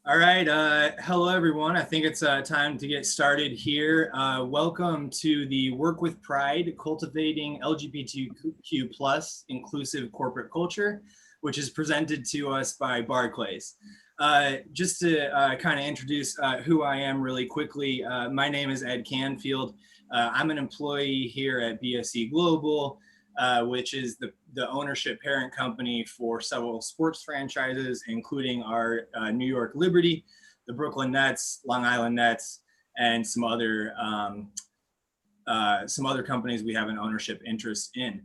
All right. Hello, everyone. I think it's time to get started here. Welcome to the Work with Pride, Cultivating LGBTQ plus inclusive corporate culture, which is presented to us by BARCLAYS. Just to kind of introduce who I am really quickly, my name is Ed Canfield. I'm an employee here at BSE Global, which is the ownership parent company for several sports franchises, including our New York Liberty, the Brooklyn Nets, Long Island Nets, and some other companies we have an ownership interest in.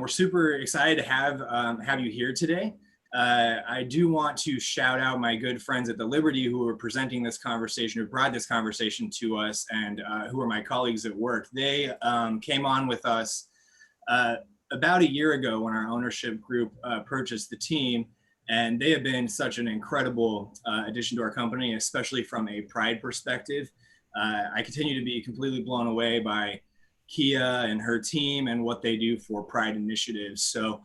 We're super excited to have you here today. I do want to shout out my good friends at the Liberty who are presenting this conversation, who brought this conversation to us, and who are my colleagues at work. They came on with us about a year ago when our ownership group purchased the team, and they have been such an incredible addition to our company, especially from a pride perspective. I continue to be completely blown away by Kia and her team and what they do for pride initiatives. So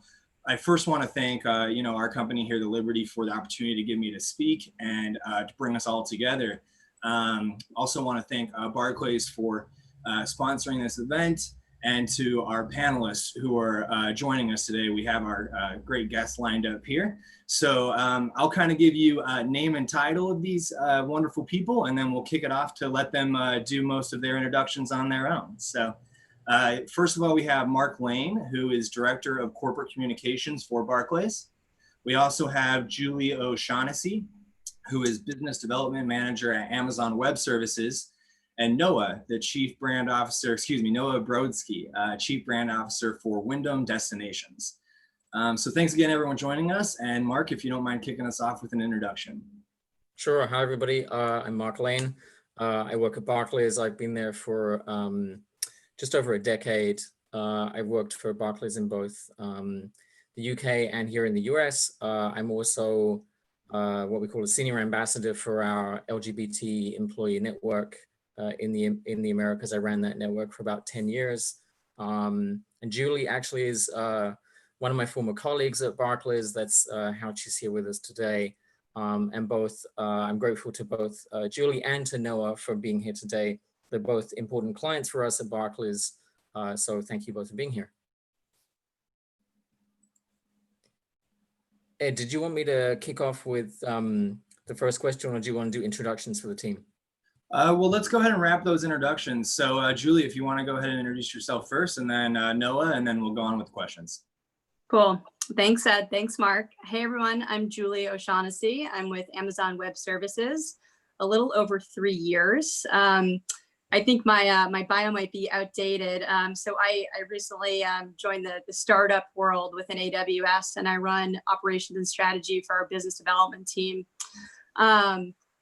I first want to thank our company here, the Liberty, for the opportunity to give me to speak and to bring us all together. Also want to thank BARCLAYS for sponsoring this event, and to our panelists who are joining us today. We have our great guests lined up here. So I'll kind of give you a name and title of these wonderful people, and then we'll kick it off to let them do most of their introductions on their own. So first of all, we have Mark Lane, who is Director of Corporate Communications for BARCLAYS. We also have Julie O'Shaughnessy, who is Business Development Manager at Amazon Web Services, and Noah, the Chief Brand Officer, Noah Brodsky, Chief Brand Officer for Wyndham Destinations. So thanks again, everyone, joining us. And Mark, if you don't mind kicking us off with an introduction. Sure. Hi, everybody. I'm Mark Lane. I work at BARCLAYS. I've been there for just over a decade. I've worked for BARCLAYS in both the UK and here in the US. I'm also what we call a senior ambassador for our LGBT employee network in the Americas. I ran that network for about 10 years. And Julie actually is one of my former colleagues at BARCLAYS. That's how she's here with us today. And I'm grateful to both Julie and to Noah for being here today. They're both important clients for us at BARCLAYS. So thank you both for being here. Ed, did you want me to kick off with the first question, or do you want to do introductions for the team? Well, let's go ahead and wrap those introductions. So Julie, if you want to go ahead and introduce yourself first, and then Noah, and then we'll go on with questions. Cool. Thanks, Ed. Thanks, Mark. Hey, everyone. I'm Julie O'Shaughnessy. I'm with Amazon Web Services, a little over 3 years. I think my bio might be outdated. So I recently joined the startup world within AWS, and I run operations and strategy for our business development team.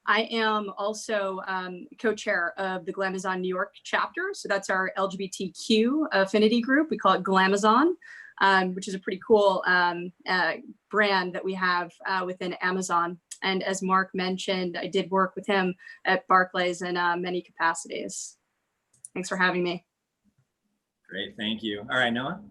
I am also co-chair of the Glamazon New York chapter. So that's our LGBTQ affinity group. We call it Glamazon, which is a pretty cool brand that we have within Amazon. And as Mark mentioned, I did work with him at BARCLAYS in many capacities. Thanks for having me. Great, thank you. All right, Noah.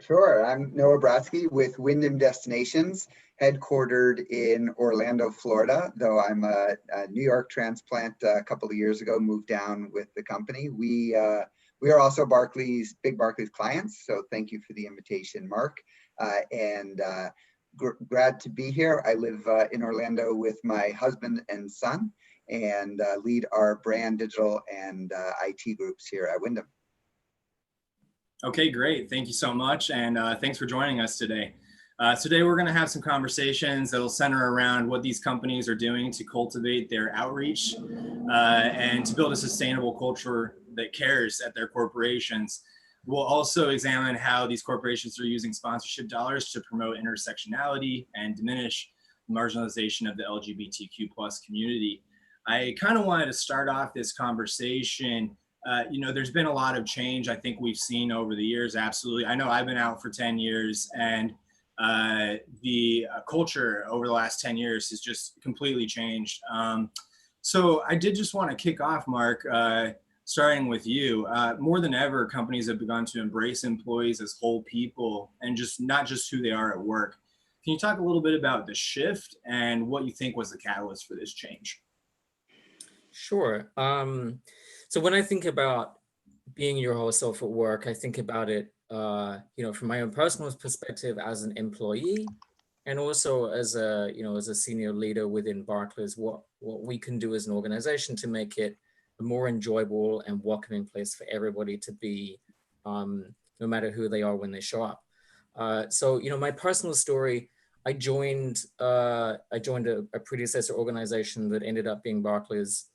Sure, I'm Noah Brodsky with Wyndham Destinations, headquartered in Orlando, Florida, though I'm a New York transplant a couple of years ago, moved down with the company. We are also big BARCLAYS clients, so thank you for the invitation, Mark. Glad to be here. I live in Orlando with my husband and son, and lead our brand, digital, and IT groups here at Wyndham. Okay, great. Thank you so much. And thanks for joining us today. Today, we're going to have some conversations that will center around what these companies are doing to cultivate their outreach and to build a sustainable culture that cares at their corporations. We'll also examine how these corporations are using sponsorship dollars to promote intersectionality and diminish marginalization of the LGBTQ plus community. I kind of wanted to start off this conversation. There's been a lot of change I think we've seen over the years. Absolutely. I know I've been out for 10 years, and the culture over the last 10 years has just completely changed. So I did just want to kick off, Mark, starting with you. More than ever, companies have begun to embrace employees as whole people and not just who they are at work. Can you talk a little bit about the shift and what you think was the catalyst for this change? Sure. So when I think about being your whole self at work, I think about it, from my own personal perspective as an employee, and also as a senior leader within Barclays, what we can do as an organization to make it a more enjoyable and welcoming place for everybody to be, no matter who they are when they show up. So my personal story, I joined a predecessor organization that ended up being Barclays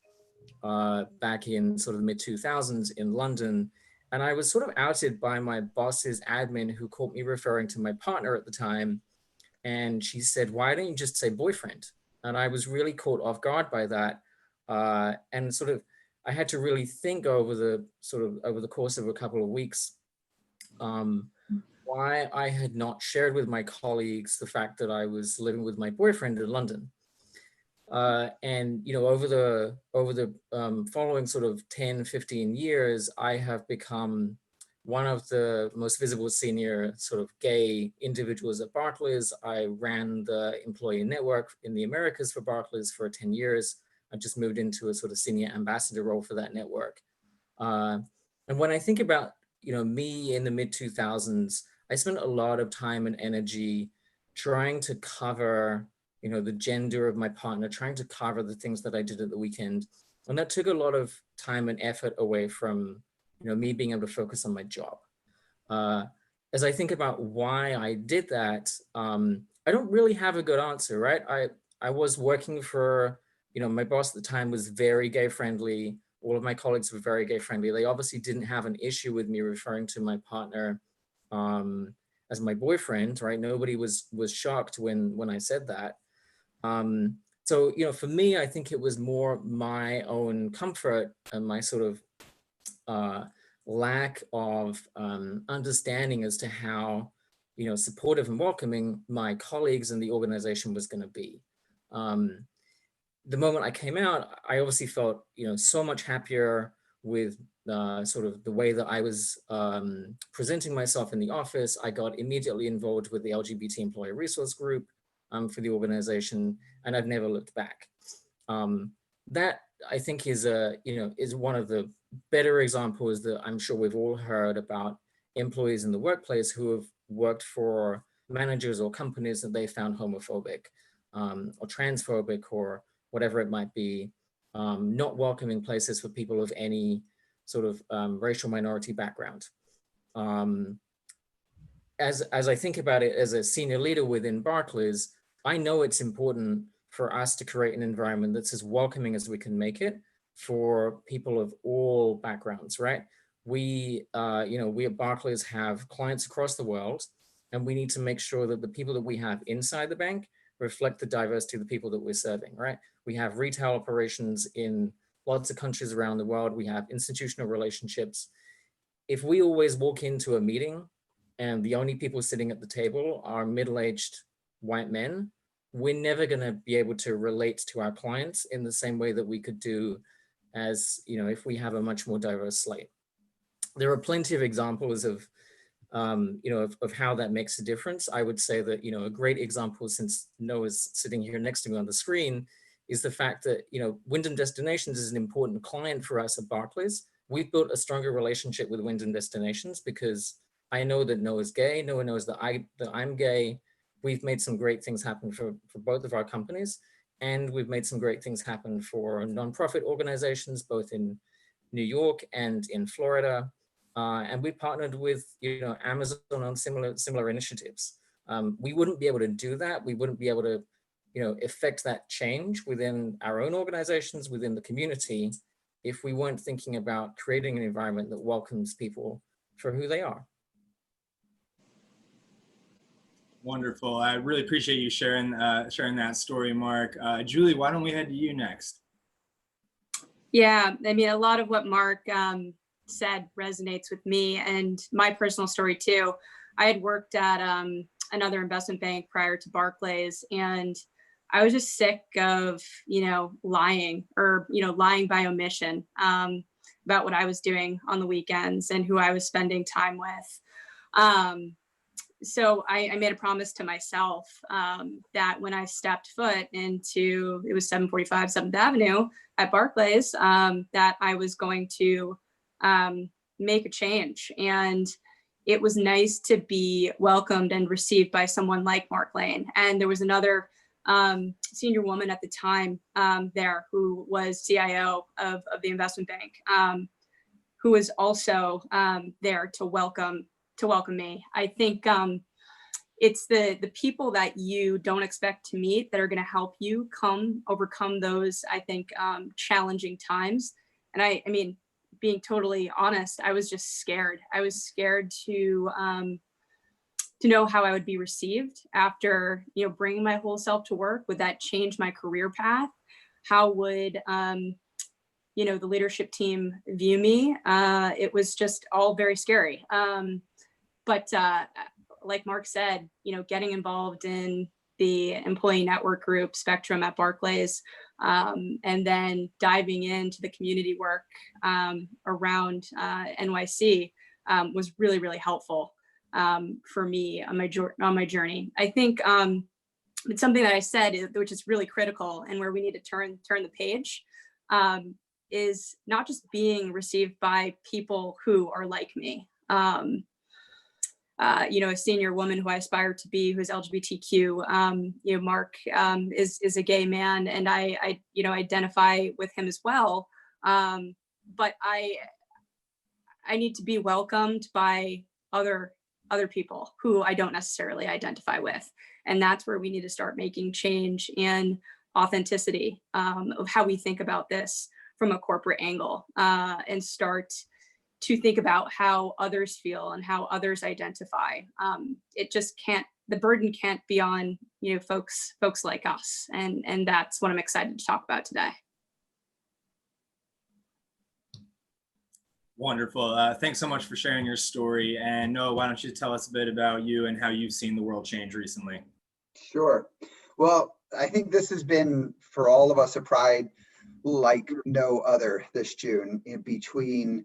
back in sort of the mid 2000s in London. And I was sort of outed by my boss's admin, who caught me referring to my partner at the time. And she said, "Why don't you just say boyfriend?" And I was really caught off guard by that. And sort of, I had to really think over the course of a couple of weeks, why I had not shared with my colleagues the fact that I was living with my boyfriend in London. And over the following sort of 10, 15 years, I have become one of the most visible senior sort of gay individuals at Barclays. I ran the employee network in the Americas for Barclays for 10 years. I just moved into a sort of senior ambassador role for that network. And when I think about, me in the mid 2000s, I spent a lot of time and energy trying to cover, the gender of my partner, trying to cover the things that I did at the weekend. And that took a lot of time and effort away from, me being able to focus on my job. As I think about why I did that, I don't really have a good answer, right? I was working for, my boss at the time was very gay friendly. All of my colleagues were very gay friendly. They obviously didn't have an issue with me referring to my partner as my boyfriend, right? Nobody was shocked when I said that. So, for me, I think it was more my own comfort and my sort of lack of understanding as to how, supportive and welcoming my colleagues and the organization was going to be. The moment I came out, I obviously felt, so much happier with sort of the way that I was presenting myself in the office. I got immediately involved with the LGBT employee resource group for the organization, and I've never looked back. That I think is one of the better examples that I'm sure we've all heard about employees in the workplace who have worked for managers or companies that they found homophobic or transphobic or whatever it might be, not welcoming places for people of any sort of racial minority background. As I think about it as a senior leader within Barclays, I know it's important for us to create an environment that's as welcoming as we can make it for people of all backgrounds, right? We at Barclays have clients across the world, and we need to make sure that the people that we have inside the bank reflect the diversity of the people that we're serving, right? We have retail operations in lots of countries around the world. We have institutional relationships. If we always walk into a meeting and the only people sitting at the table are middle-aged white men, we're never going to be able to relate to our clients in the same way that we could do as, if we have a much more diverse slate. There are plenty of examples of how that makes a difference. I would say that, a great example, since Noah's sitting here next to me on the screen, is the fact that, Wyndham Destinations is an important client for us at Barclays. We've built a stronger relationship with Wyndham Destinations because I know that Noah's gay, Noah knows that I'm gay. We've made some great things happen for both of our companies, and we've made some great things happen for nonprofit organizations, both in New York and in Florida. And we partnered with, Amazon on similar initiatives. We wouldn't be able to do that. We wouldn't be able to, affect that change within our own organizations, within the community, if we weren't thinking about creating an environment that welcomes people for who they are. Wonderful. I really appreciate you sharing that story, Mark. Julie, why don't we head to you next? Yeah, I mean, a lot of what Mark said resonates with me and my personal story too. I had worked at another investment bank prior to Barclays, and I was just sick of, lying by omission about what I was doing on the weekends and who I was spending time with. so I made a promise to myself that when I stepped foot into, it was 745 7th Avenue at Barclays, that I was going to make a change. And it was nice to be welcomed and received by someone like Mark Lane. And there was another senior woman at the time there who was CIO of the investment bank, who was also there to welcome me. I think it's the people that you don't expect to meet that are going to help you overcome those, I think, challenging times. And I mean, being totally honest, I was just scared. I was scared to know how I would be received after, bringing my whole self to work. Would that change my career path? How would, the leadership team view me? It was just all very scary. But like Mark said, getting involved in the employee network group Spectrum at Barclays, and then diving into the community work around NYC was really, really helpful for me on my journey. I think it's something that I said, which is really critical and where we need to turn the page, is not just being received by people who are like me. A senior woman who I aspire to be, who's LGBTQ. Mark is a gay man, and I identify with him as well. But I need to be welcomed by other people who I don't necessarily identify with, and that's where we need to start making change in authenticity of how we think about this from a corporate angle, and start to think about how others feel and how others identify. It just can't, the burden can't be on, folks like us. And that's what I'm excited to talk about today. Wonderful. Thanks so much for sharing your story. And Noah, why don't you tell us a bit about you and how you've seen the world change recently? Sure. Well, I think this has been, for all of us, a pride like no other this June, in between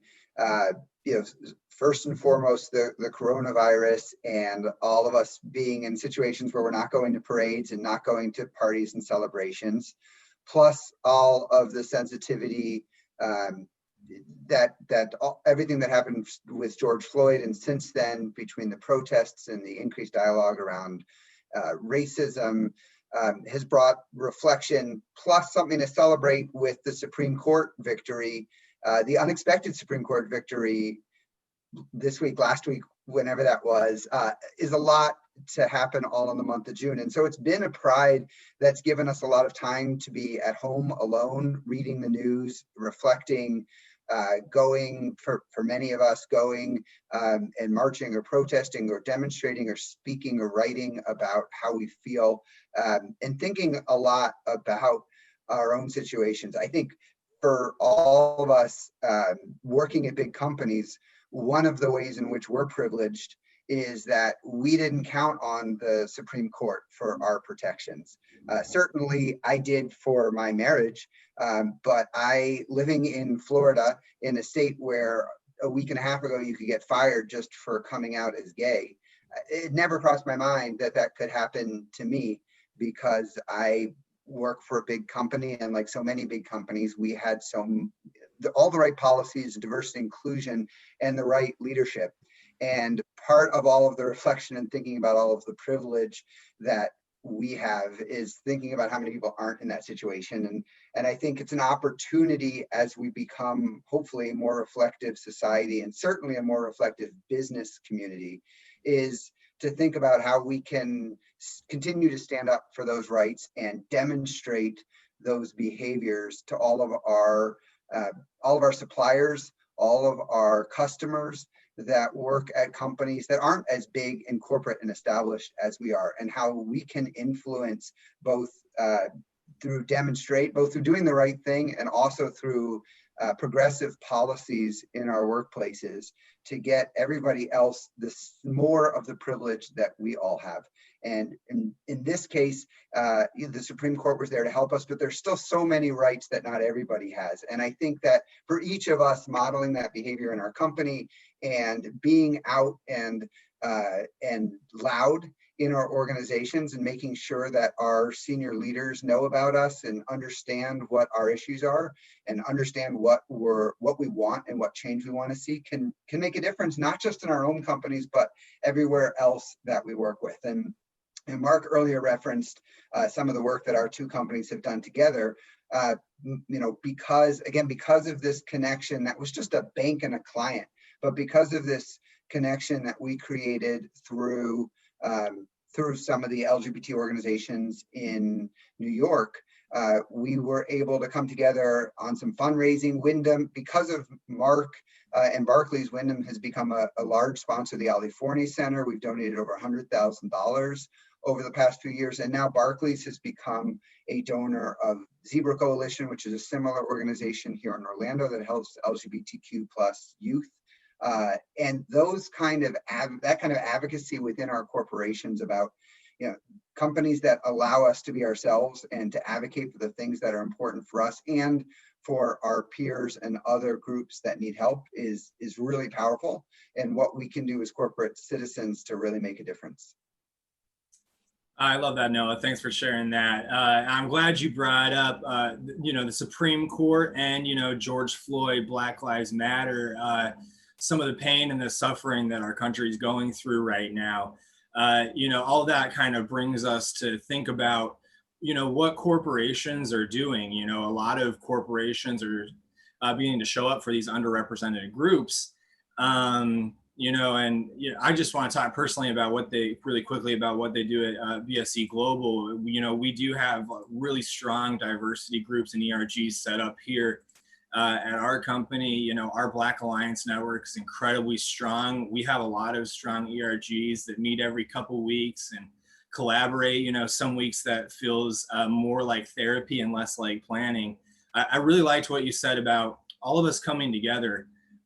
first and foremost, the coronavirus, and all of us being in situations where we're not going to parades and not going to parties and celebrations, plus all of the sensitivity everything that happened with George Floyd, and since then, between the protests and the increased dialogue around racism, has brought reflection, plus something to celebrate with the Supreme Court victory, the unexpected Supreme Court victory this week, last week, whenever that was, is a lot to happen all in the month of June. And so it's been a pride that's given us a lot of time to be at home alone, reading the news, reflecting, going, for many of us, going and marching or protesting or demonstrating or speaking or writing about how we feel, and thinking a lot about our own situations. I think for all of us working at big companies, one of the ways in which we're privileged is that we didn't count on the Supreme Court for our protections. Certainly I did for my marriage, but living in Florida, in a state where a week and a half ago you could get fired just for coming out as gay, it never crossed my mind that that could happen to me, because I work for a big company, and like so many big companies, we had all the right policies, diversity, inclusion, and the right leadership. And part of all of the reflection and thinking about all of the privilege that we have is thinking about how many people aren't in that situation. And I think it's an opportunity, as we become hopefully a more reflective society, and certainly a more reflective business community, is to think about how we can continue to stand up for those rights and demonstrate those behaviors to all of our suppliers, all of our customers that work at companies that aren't as big and corporate and established as we are, and how we can influence both through doing the right thing, and also through progressive policies in our workplaces to get everybody else more of the privilege that we all have. And in this case, the Supreme Court was there to help us, but there's still so many rights that not everybody has. And I think that for each of us, modeling that behavior in our company and being out and and loud in our organizations, and making sure that our senior leaders know about us and understand what our issues are and understand what we want and what change we want to see can make a difference, not just in our own companies, but everywhere else that we work with. And Mark earlier referenced some of the work that our two companies have done together. Because of this connection that was just a bank and a client, but because of this connection that we created through some of the LGBT organizations in New York, we were able to come together on some fundraising. Wyndham, because of Mark and Barclays, Wyndham has become a large sponsor of the Ali Forney Center. We've donated over $100,000 over the past few years, and now Barclays has become a donor of Zebra Coalition, which is a similar organization here in Orlando that helps LGBTQ plus youth. And that kind of advocacy within our corporations about, companies that allow us to be ourselves and to advocate for the things that are important for us and for our peers and other groups that need help is really powerful, and what we can do as corporate citizens to really make a difference. I love that, Noah. Thanks for sharing that. I'm glad you brought up, the Supreme Court and, George Floyd, Black Lives Matter, some of the pain and the suffering that our country is going through right now. All that kind of brings us to think about, what corporations are doing. A lot of corporations are beginning to show up for these underrepresented groups. I just want to talk personally about what they do at BSC Global. We do have really strong diversity groups and ERGs set up here at our company. Our Black Alliance network is incredibly strong. We have a lot of strong ERGs that meet every couple weeks and collaborate. Some weeks that feels more like therapy and less like planning. I really liked what you said about all of us coming together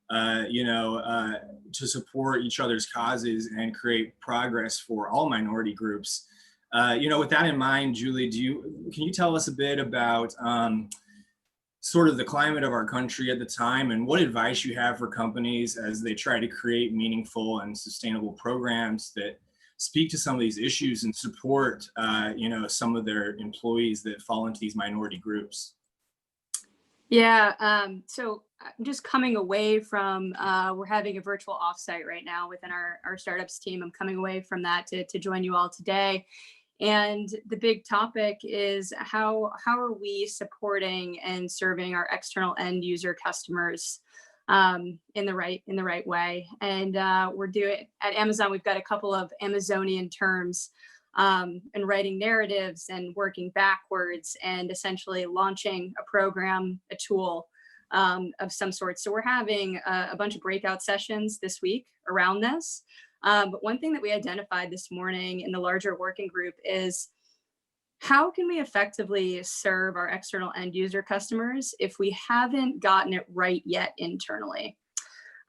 to support each other's causes and create progress for all minority groups. With that in mind, Julie, can you tell us a bit about sort of the climate of our country at the time and what advice you have for companies as they try to create meaningful and sustainable programs that speak to some of these issues and support, some of their employees that fall into these minority groups? Yeah, so I'm just coming away from, we're having a virtual offsite right now within our startups team. I'm coming away from that to join you all today. And the big topic is how are we supporting and serving our external end user customers in the right way. And we're doing at Amazon, we've got a couple of Amazonian terms and writing narratives and working backwards and essentially launching a program, a tool of some sort. So we're having a bunch of breakout sessions this week around this. But one thing that we identified this morning in the larger working group is how can we effectively serve our external end user customers if we haven't gotten it right yet internally?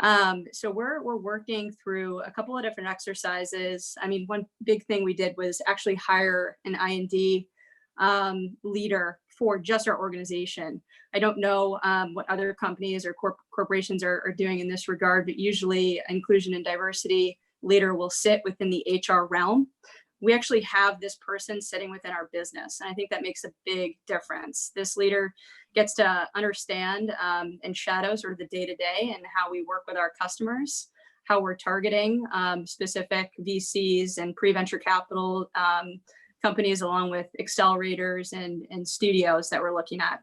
So we're working through a couple of different exercises. I mean, one big thing we did was actually hire an I&D leader for just our organization. I don't know what other companies or corporations are doing in this regard, but usually inclusion and diversity leader will sit within the HR realm. We actually have this person sitting within our business. And I think that makes a big difference. This leader gets to understand and shadow sort of the day-to-day and how we work with our customers, how we're targeting specific VCs and pre-venture capital companies, along with accelerators and studios that we're looking at.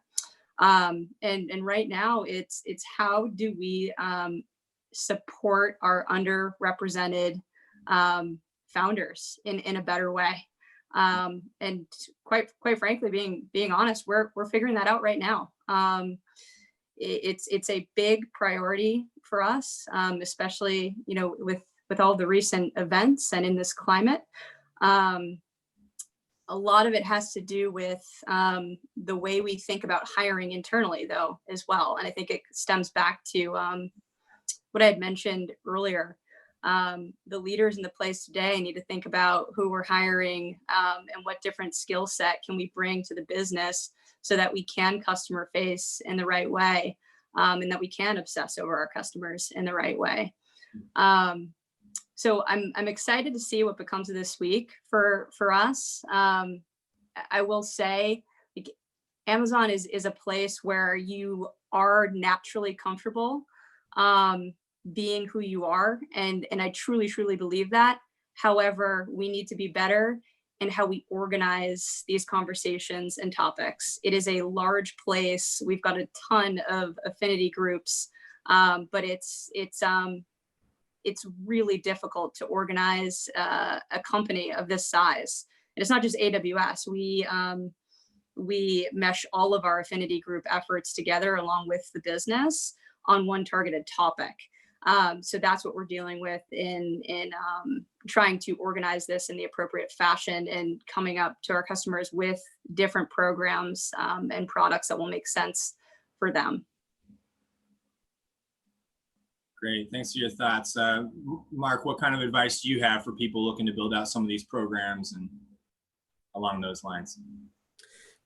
And right now it's how do we support our underrepresented founders in a better way. And quite frankly, being honest, we're figuring that out right now. It's a big priority for us, especially, with all the recent events and in this climate. A lot of it has to do with the way we think about hiring internally, though, as well. And I think it stems back to what I had mentioned earlier. The leaders in the place today need to think about who we're hiring and what different skill set can we bring to the business so that we can customer face in the right way and that we can obsess over our customers in the right way. So I'm excited to see what becomes of this week for us. I will say, like, Amazon is a place where you are naturally comfortable being who you are, and I truly believe that. However, we need to be better in how we organize these conversations and topics. It is a large place. We've got a ton of affinity groups, but it's really difficult to organize a company of this size. And it's not just AWS. We mesh all of our affinity group efforts together along with the business on one targeted topic. So that's what we're dealing with in trying to organize this in the appropriate fashion and coming up to our customers with different programs and products that will make sense for them. Great, thanks for your thoughts. Mark, what kind of advice do you have for people looking to build out some of these programs and along those lines?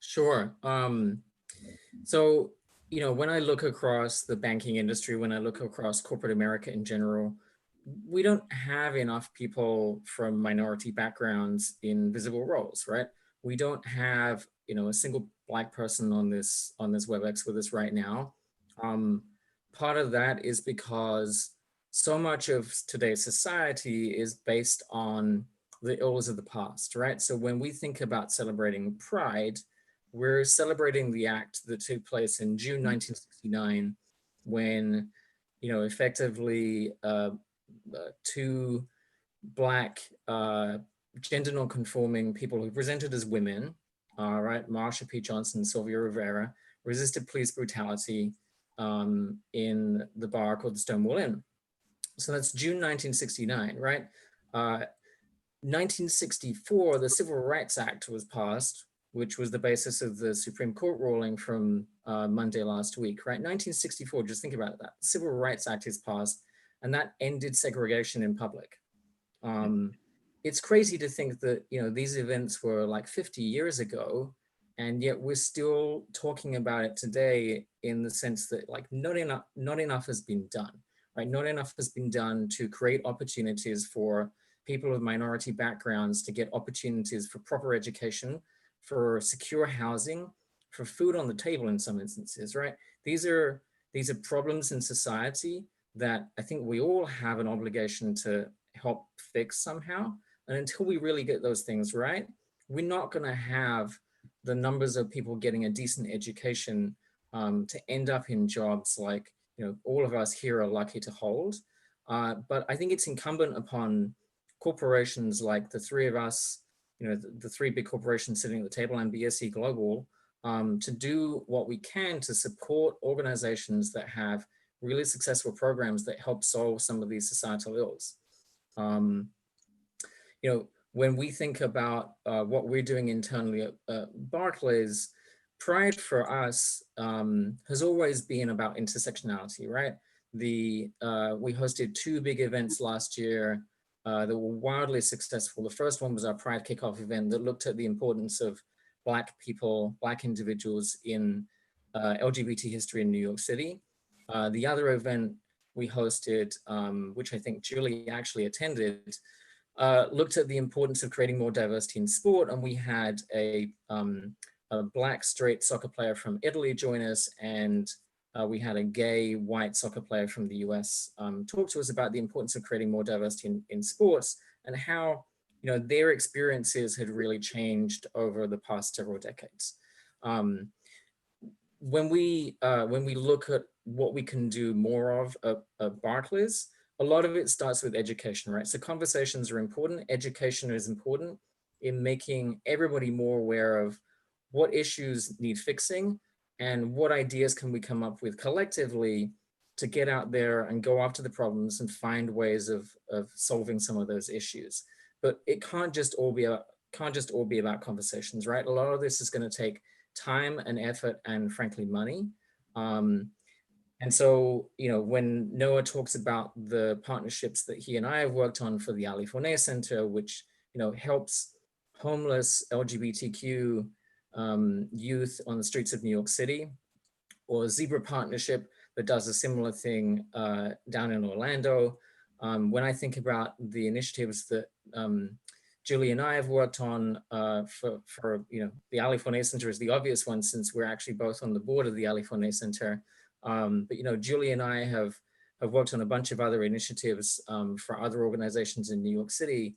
Sure. So, when I look across the banking industry, when I look across corporate America in general, we don't have enough people from minority backgrounds in visible roles, right? We don't have, a single Black person on this WebEx with us right now. Part of that is because so much of today's society is based on the ills of the past, right? So when we think about celebrating Pride, we're celebrating the act that took place in June 1969, when, effectively two Black gender non-conforming people who presented as women, right, Marsha P. Johnson, Sylvia Rivera, resisted police brutality in the bar called the Stonewall Inn. So that's June 1969, right? 1964, the Civil Rights Act was passed, which was the basis of the Supreme Court ruling from Monday last week, right? 1964, just think about that. The Civil Rights Act is passed, and that ended segregation in public. It's crazy to think that, these events were like 50 years ago, and yet we're still talking about it today in the sense that, like, not enough has been done, right? Not enough has been done to create opportunities for people with minority backgrounds to get opportunities for proper education, for secure housing, for food on the table in some instances, right? These are problems in society that I think we all have an obligation to help fix somehow. And until we really get those things right, we're not going to have the numbers of people getting a decent education to end up in jobs like, all of us here are lucky to hold. But I think it's incumbent upon corporations like the three of us, the three big corporations sitting at the table and BSE Global, to do what we can to support organizations that have really successful programs that help solve some of these societal ills. When we think about what we're doing internally at Barclays, Pride for us has always been about intersectionality, right? We hosted two big events last year that were wildly successful. The first one was our Pride Kickoff event that looked at the importance of Black people, Black individuals in LGBT history in New York City. The other event we hosted, which I think Julie actually attended, looked at the importance of creating more diversity in sport, and we had a Black straight soccer player from Italy join us, and we had a gay white soccer player from the US talk to us about the importance of creating more diversity in sports, and how their experiences had really changed over the past several decades. When we look at what we can do more of at Barclays, a lot of it starts with education, right? So conversations are important. Education is important in making everybody more aware of what issues need fixing and what ideas can we come up with collectively to get out there and go after the problems and find ways of solving some of those issues. But it can't just all be about conversations, right? A lot of this is going to take time and effort and, frankly, money. And so, when Noah talks about the partnerships that he and I have worked on for the Ali Forney Center, which, helps homeless LGBTQ youth on the streets of New York City, or Zebra Partnership that does a similar thing down in Orlando, When I think about the initiatives that Julie and I have worked on for the Ali Fournet Center is the obvious one, since we're actually both on the board of the Ali Fournet Center. But Julie and I have worked on a bunch of other initiatives for other organizations in New York City.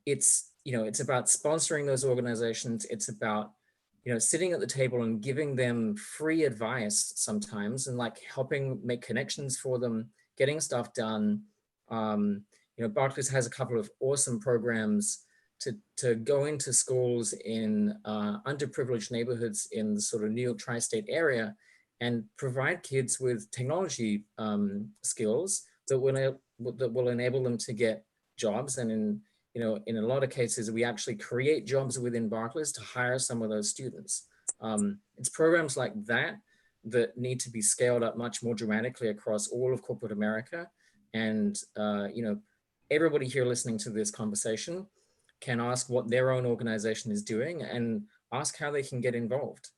It's about sponsoring those organizations. It's about sitting at the table and giving them free advice sometimes, and like helping make connections for them, getting stuff done. Barclays has a couple of awesome programs to go into schools in underprivileged neighborhoods in the sort of New York tri-state area and provide kids with technology skills that will enable them to get jobs. And in a lot of cases, we actually create jobs within Barclays to hire some of those students. It's programs like that need to be scaled up much more dramatically across all of corporate America. And everybody here listening to this conversation can ask what their own organization is doing and ask how they can get involved.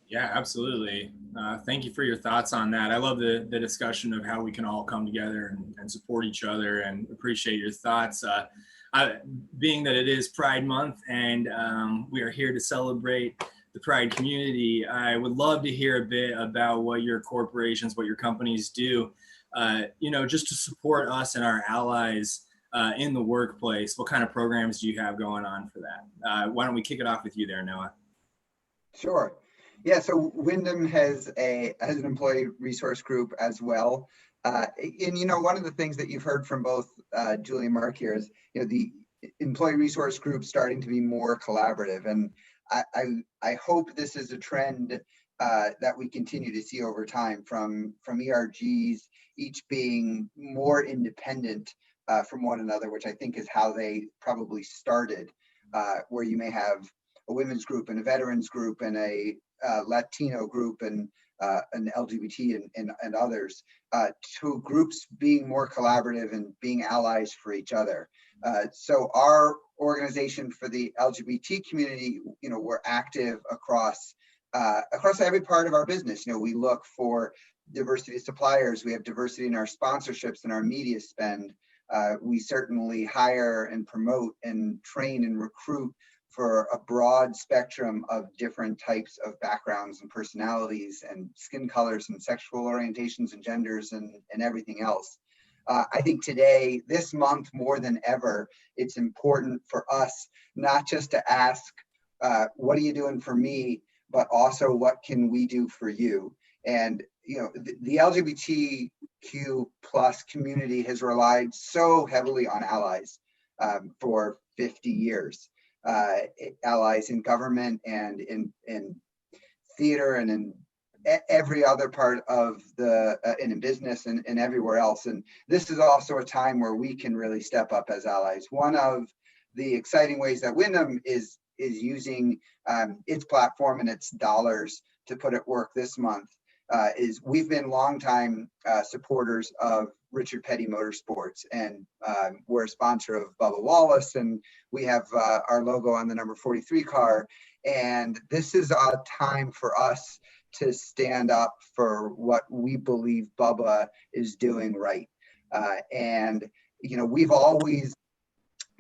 Yeah, absolutely. Thank you for your thoughts on that. I love the discussion of how we can all come together and support each other, and appreciate your thoughts. Being that it is Pride Month and we are here to celebrate the Pride community, I would love to hear a bit about what your corporations, what your companies do, just to support us and our allies in the workplace. What kind of programs do you have going on for that? Why don't we kick it off with you there, Noah? Sure. Yeah, so Wyndham has an employee resource group as well. And one of the things that you've heard from both Julie and Mark here is the employee resource group starting to be more collaborative. And I hope this is a trend that we continue to see over time from ERGs, each being more independent from one another, which I think is how they probably started, where you may have a women's group and a veterans group and a Latino group and an LGBT and others, to groups being more collaborative and being allies for each other. So our organization for the LGBT community, we're active across every part of our business. We look for diversity of suppliers. We have diversity in our sponsorships and our media spend. We certainly hire and promote and train and recruit for a broad spectrum of different types of backgrounds and personalities and skin colors and sexual orientations and genders and everything else. I think today, this month more than ever, it's important for us not just to ask, what are you doing for me, but also what can we do for you? And the LGBTQ plus community has relied so heavily on allies for 50 years. Allies in government and in theater and in every other part of in business and everywhere else. And this is also a time where we can really step up as allies. One of the exciting ways that Wyndham is using its platform and its dollars to put at work this month is we've been longtime supporters of Richard Petty Motorsports, and we're a sponsor of Bubba Wallace, and we have our logo on the number 43 car. And this is a time for us to stand up for what we believe Bubba is doing right. And we've always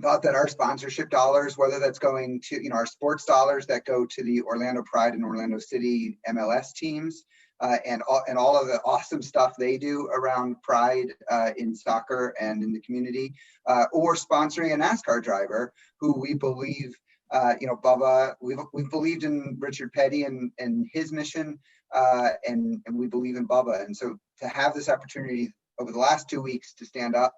thought that our sponsorship dollars, whether that's going to our sports dollars that go to the Orlando Pride and Orlando City MLS teams, and all of the awesome stuff they do around Pride in soccer and in the community, or sponsoring a NASCAR driver who we believe, Bubba, we've believed in Richard Petty and his mission, and we believe in Bubba. And so to have this opportunity over the last 2 weeks to stand up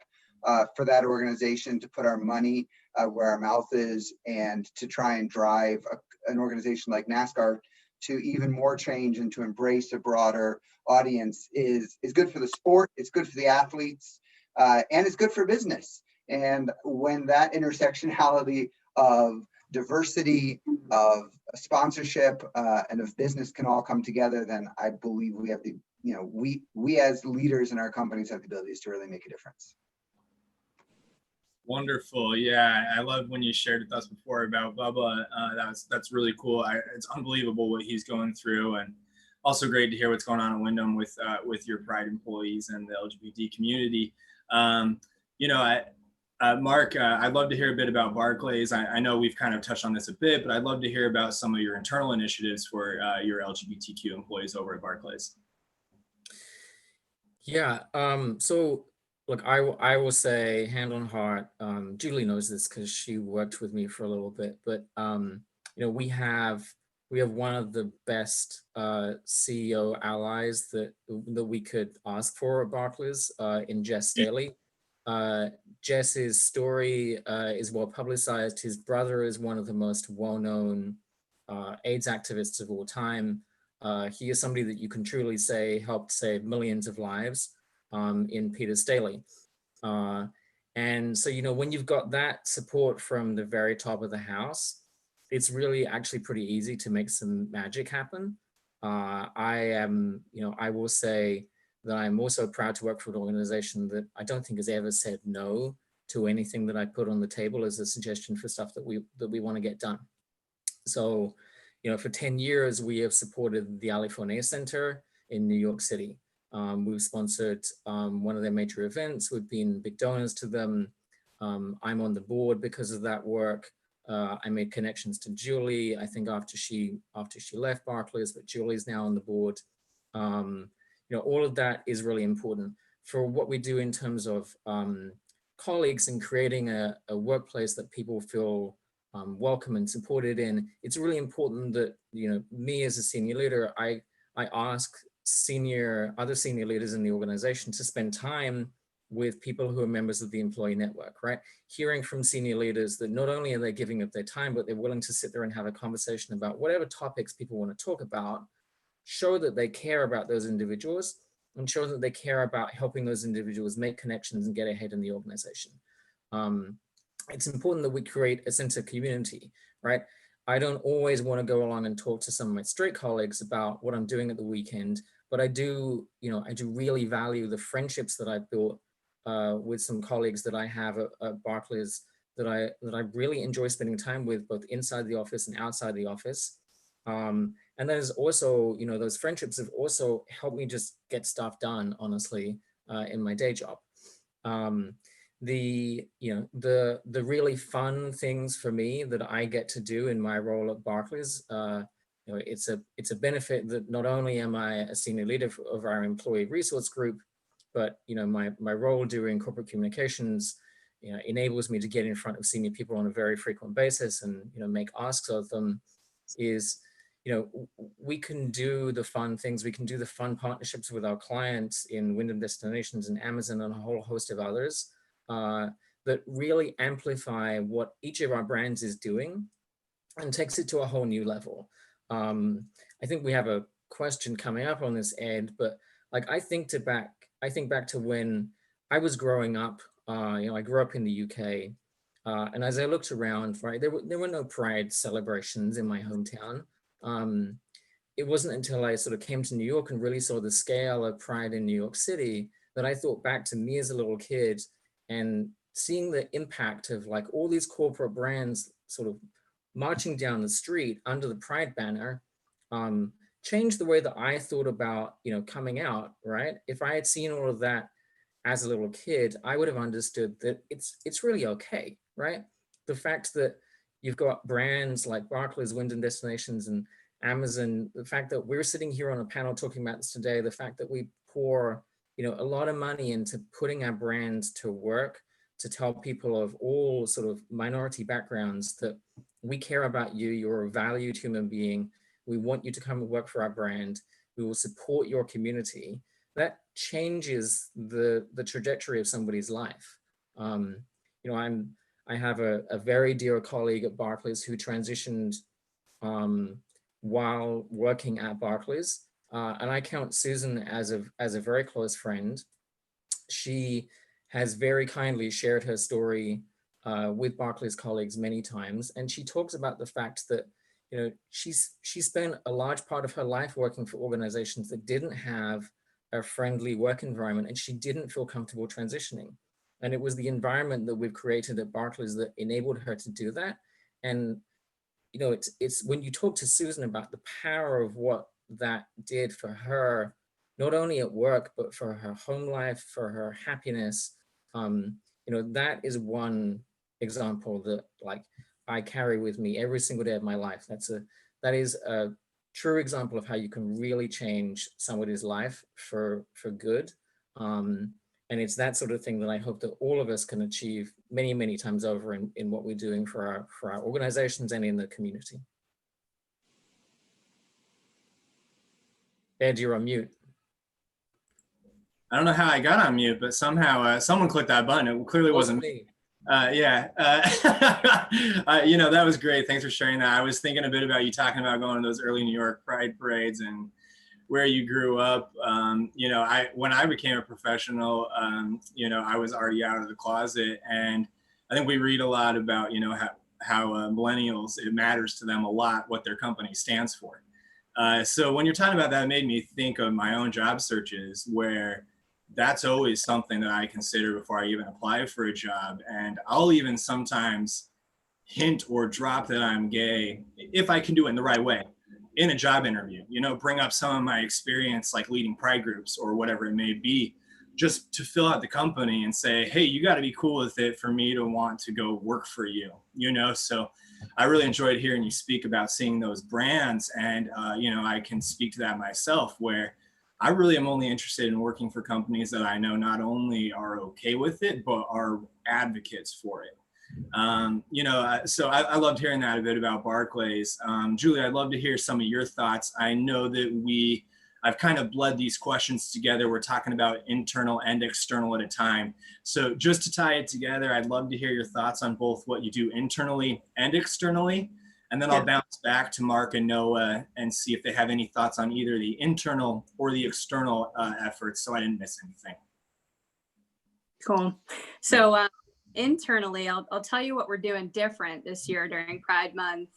for that organization, to put our money where our mouth is, and to try and drive an organization like NASCAR to even more change and to embrace a broader audience is good for the sport, it's good for the athletes, and it's good for business. And when that intersectionality of diversity, of sponsorship, and of business can all come together, then I believe we have we as leaders in our companies have the abilities to really make a difference. Wonderful. Yeah, I love when you shared with us before about Bubba. That's really cool. It's unbelievable what he's going through, and also great to hear what's going on in Wyndham with your Pride employees and the LGBT community. You know, Mark, I'd love to hear a bit about Barclays. I know we've kind of touched on this a bit, but I'd love to hear about some of your internal initiatives for your LGBTQ employees over at Barclays. Yeah, so look, I will say hand on heart, Julie knows this because she worked with me for a little bit, but you know, we have one of the best CEO allies that we could ask for at Barclays in Jess Staley. Jess's story is well publicized. His brother is one of the most well-known AIDS activists of all time. He is somebody that you can truly say helped save millions of lives in Peter Staley. And so, you know, when you've got that support from the very top of the house, it's really actually pretty easy to make some magic happen. I will say that I'm also proud to work for an organization that I don't think has ever said no to anything that I put on the table as a suggestion for stuff that we want to get done. So, you know, for 10 years, we have supported the Ali Fournier Center in New York City. We've sponsored one of their major events. We've been big donors to them. I'm on the board because of that work. I made connections to Julie, I think after she left Barclays, but Julie's now on the board. You know, all of that is really important for what we do in terms of colleagues and creating a workplace that people feel welcome and supported in. It's really important that, you know, me as a senior leader, I ask other senior leaders in the organization to spend time with people who are members of the employee network, right? Hearing from senior leaders that not only are they giving up their time, but they're willing to sit there and have a conversation about whatever topics people want to talk about, show that they care about those individuals and show that they care about helping those individuals make connections and get ahead in the organization. It's important that we create a sense of community, right? I don't always want to go along and talk to some of my straight colleagues about what I'm doing at the weekend, but I do really value the friendships that I've built with some colleagues that I have at Barclays that I really enjoy spending time with, both inside the office and outside the office. And there's also, you know, those friendships have also helped me just get stuff done, honestly, in my day job. The really fun things for me that I get to do in my role at Barclays, you know, it's a benefit that not only am I a senior leader of our employee resource group, but, you know, my role doing corporate communications, you know, enables me to get in front of senior people on a very frequent basis and, you know, make asks of them. Is, you know, we can do the fun things, we can do the fun partnerships with our clients in Wyndham Destinations and Amazon and a whole host of others that really amplify what each of our brands is doing and takes it to a whole new level. I think we have a question coming up on this, Ed, but like I think back to when I was growing up. You know, I grew up in the UK, and as I looked around, right, there were no Pride celebrations in my hometown. It wasn't until I sort of came to New York and really saw the scale of Pride in New York City that I thought back to me as a little kid and seeing the impact of like all these corporate brands sort of marching down the street under the Pride banner, changed the way that I thought about, you know, coming out, right? If I had seen all of that as a little kid, I would have understood that it's really okay, right? The fact that you've got brands like Barclays, Wyndham Destinations, and Amazon, the fact that we're sitting here on a panel talking about this today, the fact that we pour, you know, a lot of money into putting our brands to work to tell people of all sort of minority backgrounds that we care about you, you're a valued human being, we want you to come and work for our brand, we will support your community. That changes the trajectory of somebody's life. You know, I have a very dear colleague at Barclays who transitioned while working at Barclays, and I count Susan as a very close friend. She has very kindly shared her story with Barclays colleagues many times, and she talks about the fact that, you know, she spent a large part of her life working for organizations that didn't have a friendly work environment, and she didn't feel comfortable transitioning. And it was the environment that we've created at Barclays that enabled her to do that. And, you know, it's when you talk to Susan about the power of what that did for her, not only at work, but for her home life, for her happiness. That is one example that like I carry with me every single day of my life. That is a true example of how you can really change somebody's life for good. And it's that sort of thing that I hope that all of us can achieve many, many times over in what we're doing for our organizations and in the community. Ed, you're on mute. I don't know how I got on mute, but somehow someone clicked that button. It clearly wasn't me. That was great. Thanks for sharing that. I was thinking a bit about you talking about going to those early New York Pride parades and where you grew up. When I became a professional, I was already out of the closet, and I think we read a lot about, how millennials, it matters to them a lot what their company stands for. So when you're talking about that, it made me think of my own job searches, where that's always something that I consider before I even apply for a job. And I'll even sometimes hint or drop that I'm gay if I can do it in the right way in a job interview, bring up some of my experience, like leading pride groups or whatever it may be, just to fill out the company and say, hey, you got to be cool with it for me to want to go work for you, So I really enjoyed hearing you speak about seeing those brands. And, I can speak to that myself, where I really am only interested in working for companies that I know not only are okay with it, but are advocates for it. So I loved hearing that a bit about Barclays. Julie, I'd love to hear some of your thoughts. I know that I've kind of bled these questions together. We're talking about internal and external at a time. So just to tie it together, I'd love to hear your thoughts on both what you do internally and externally. And then I'll bounce back to Mark and Noah and see if they have any thoughts on either the internal or the external efforts, so I didn't miss anything. Cool. So internally, I'll tell you what we're doing different this year during Pride Month.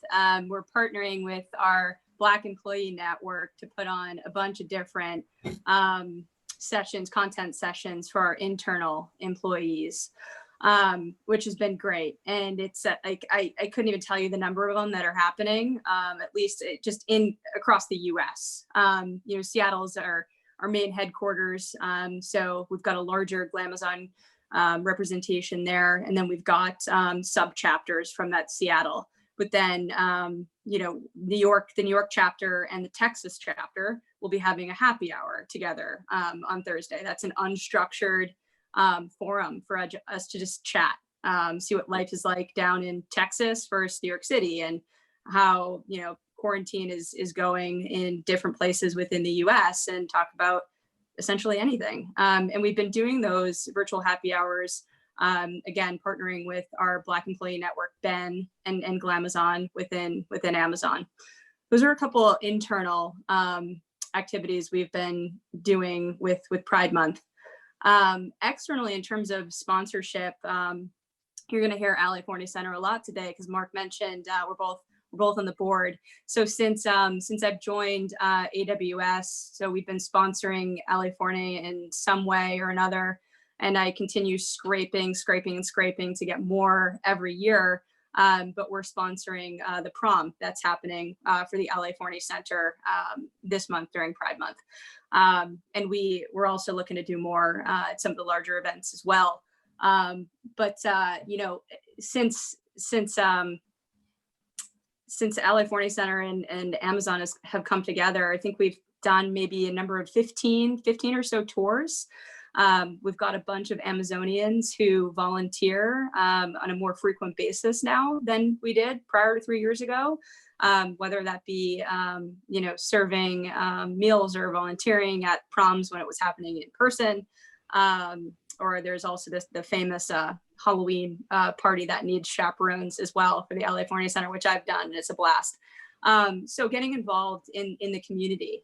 We're partnering with our Black Employee Network to put on a bunch of different content sessions for our internal employees, which has been great. And it's I couldn't even tell you the number of them that are happening, at least just across the US. Seattle's our main headquarters. So we've got a larger Glamazon representation there. And then we've got sub chapters from that Seattle. But then, the New York chapter and the Texas chapter will be having a happy hour together on Thursday. That's an unstructured forum for us to just chat, see what life is like down in Texas versus New York City, and how, quarantine is going in different places within the US, and talk about essentially anything. And we've been doing those virtual happy hours, again, partnering with our Black Employee Network, Ben, and Glamazon within Amazon. Those are a couple of internal activities we've been doing with Pride Month. Externally, in terms of sponsorship, you're going to hear LA Forney Center a lot today, because Mark mentioned we're both on the board. So since I've joined AWS, so we've been sponsoring LA Forney in some way or another, and I continue scraping to get more every year. But we're sponsoring the prom that's happening for the LA Forney Center this month during Pride Month. And we're also looking to do more at some of the larger events as well. But since LA Forney Center and Amazon have come together, I think we've done maybe a number of 15 or so tours. We've got a bunch of Amazonians who volunteer on a more frequent basis now than we did prior to 3 years ago, whether that be, serving meals or volunteering at proms when it was happening in person. Or there's also the famous Halloween party that needs chaperones as well for the LA Forney Center, which I've done, and it's a blast. So getting involved in the community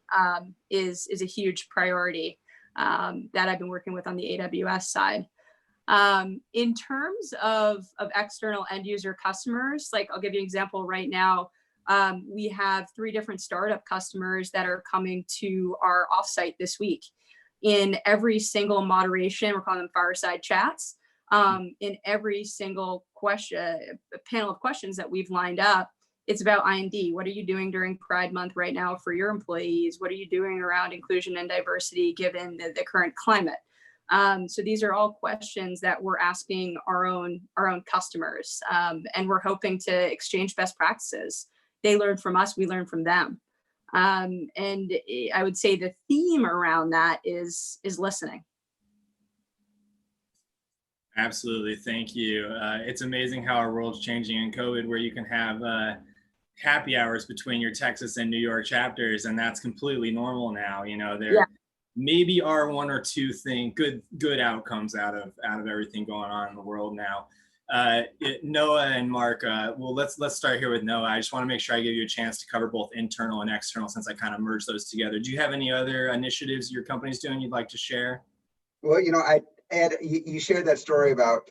is a huge priority that I've been working with on the AWS side. In terms of external end user customers, like I'll give you an example right now. We have 3 different startup customers that are coming to our offsite this week. In every single moderation, we're calling them fireside chats, in every single panel of questions that we've lined up it's about I&D. What are you doing during Pride Month right now for your employees? What are you doing around inclusion and diversity given the current climate? So these are all questions that we're asking our own customers, and we're hoping to exchange best practices. They learn from us, we learn from them. And I would say the theme around that is listening. Absolutely, thank you. It's amazing how our world's changing in COVID, where you can have happy hours between your Texas and New York chapters, and that's completely normal now. You know, there maybe are one or two good outcomes out of everything going on in the world now. Noah and Mark, well, let's start here with Noah. I just want to make sure I give you a chance to cover both internal and external, since I kind of merged those together. Do you have any other initiatives your company's doing you'd like to share? Well, Ed, you shared that story about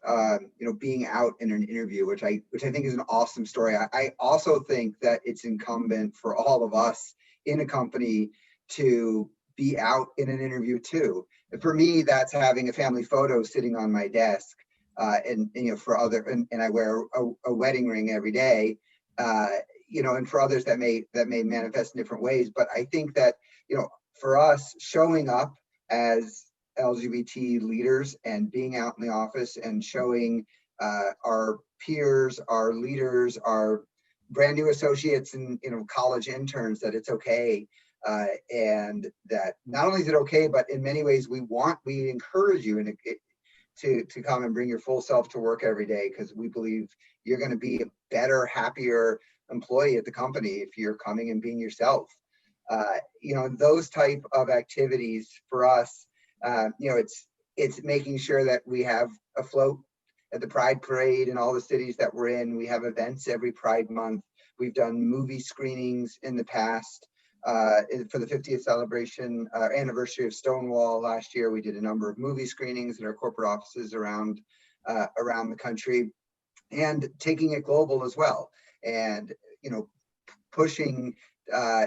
being out in an interview, which I think is an awesome story. I also think that it's incumbent for all of us in a company to be out in an interview too. And for me, that's having a family photo sitting on my desk, and I wear a wedding ring every day, and for others that may manifest in different ways. But I think that for us, showing up as LGBT leaders and being out in the office and showing our peers, our leaders, our brand new associates and college interns that it's okay, and that not only is it okay, but in many ways we encourage you to come and bring your full self to work every day, because we believe you're going to be a better, happier employee at the company if you're coming and being yourself. Those type of activities for us, it's making sure that we have a float at the Pride Parade in all the cities that we're in. We have events every Pride Month. We've done movie screenings in the past. For the 50th celebration anniversary of Stonewall last year, we did a number of movie screenings in our corporate offices around the country, and taking it global as well, and pushing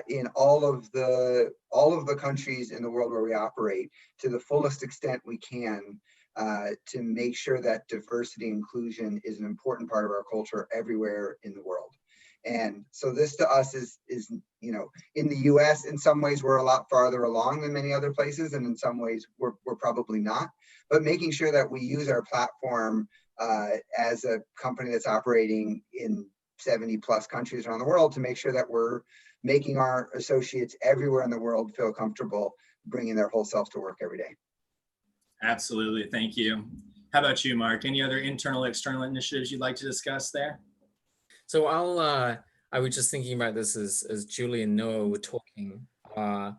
in all of the countries in the world where we operate to the fullest extent we can, to make sure that diversity and inclusion is an important part of our culture everywhere in the world. And so this to us is in the US, in some ways we're a lot farther along than many other places, and in some ways we're probably not, but making sure that we use our platform as a company that's operating in 70 plus countries around the world to make sure that we're making our associates everywhere in the world feel comfortable bringing their whole self to work every day. Absolutely, thank you. How about you, Mark? Any other internal, external initiatives you'd like to discuss there? So I was just thinking about this as Julie and Noah were talking. In